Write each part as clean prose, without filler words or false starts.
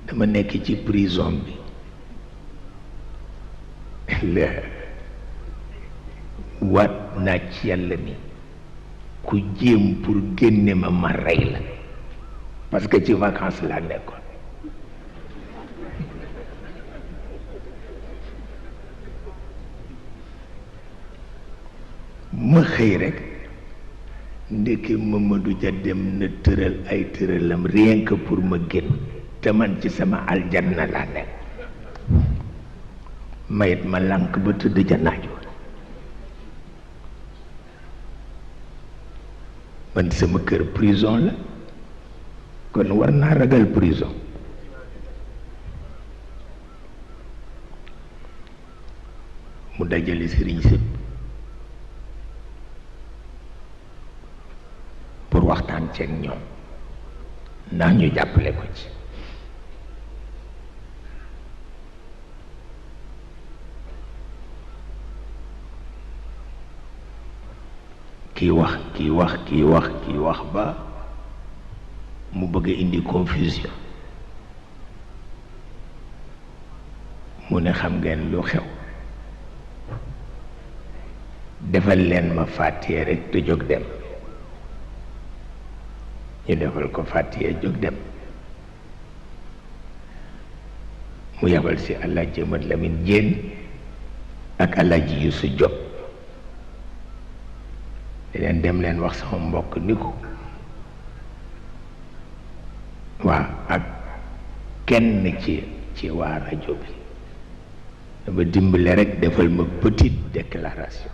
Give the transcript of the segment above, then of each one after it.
dama nekk ci prison bi la waat naa ci yàlla ni ku jéem pour génne ma rey la parce que ci vacances laa nekkoon ma xëy rek ndeke Mamadou Dia dem na tëral ay tëralam rien que pour ma génn te man ci sama aljanna laa nekk mayit ma lànk ba tëdd ja naaju man sama kër prison la kon war naa ragal prison mu dajale sëriñ sëpp pour waxtaan ceeg ñoom ndax ñu jàppale ko ci kii wax ba mu bëgg a indi confusion mu ne xam ngeen lu xew defal leen ma fàttee rek te jóg dem ñu defal ko fàttee jóg dem mu yabal si Alaaji Mat Lamin Jéen ak Alaaji Yusu Jóob leen dem leen wax sama mbokk ni ko waaw ak kenn ci waa rajo bi dama dimbale rek defal ma petite déclaration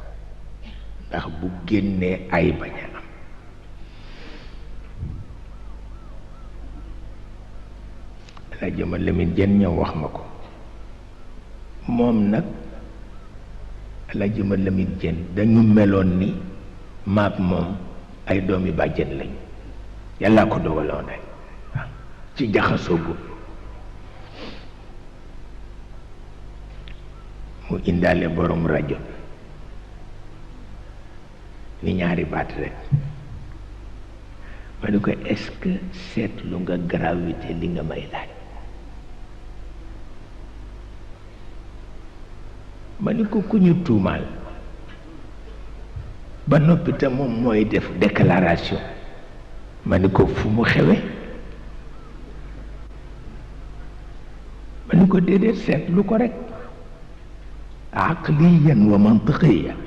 ndax bu génnee ay bañ a am Alaaji Mat Lamin Jéen ñëw wax ma ko moom nag Alaaji Mat Lamin Jéen dañu meloon ni maag moom ay doomi bàjjen lañu yàlla ko dogaloon rek waaw ci jaxasoo gu mu indaale borom rajo ni ñaari baat rek ma ni ko est-ce que seetlu nga gravité li nga may laaj ma ni ko ku ñu tuumaal ba noppi te moom mooy def déclaration ma ni ko fu mu xewe ma ni ko déedéet seetlu ko rek aqliyan wa mantiqiyan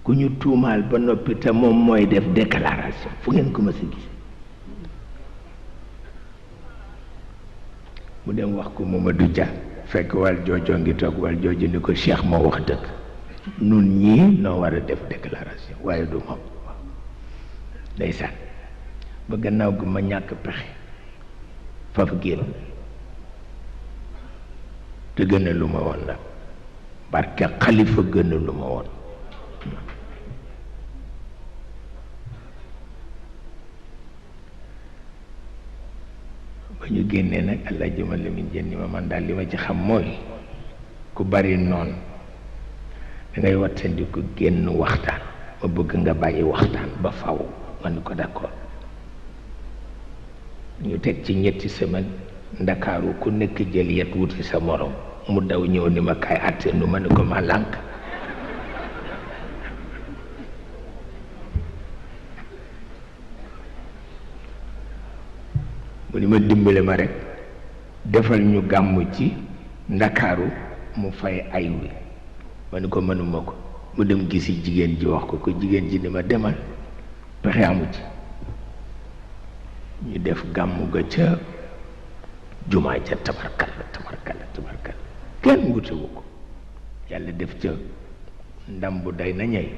ku ñu tuumaal ba noppi te moom mooy def déclaration fu ngeen ko mës a gis mu dem wax ko Mamadou Dia fekk wal joojo ngi toog wal joojo ni ko Cheikh moo wax dëgg nun ñii noo war a def déclaration waaye du moom ndeysaan ba gannaaw gu ma ñàkk pexe faf génn te gën a lu ma woon nag barke xalifa gën a lu ma woon ba ñu génnee nag Alaaji Mat Lamin Jéen ni ma man daal li ma ci xam mooy ku bari noonu dangay wattandiku génn waxtaan ma bëgg nga bàyyi waxtaan ba faw ma ni ko d'accord ñu teg ci ñetti semaine ndakaaru ku nekk jël yet wuti sa morom mu daw ñëw ni ma kaay àtte nu ma ni ko ma lànk mu ni ma dimbale ma rek defal ñu gàmm ci ndakaaru mu fay ay wi ma ni ko mënuma ko mu dem gisi jigéen ji wax ko jigéen ji ni ma demal pexe amu ci ñu def gàmmu ga ca jumaa ca tabarkalla kenn wutewu ko yàlla def ca ndam bu day na ñey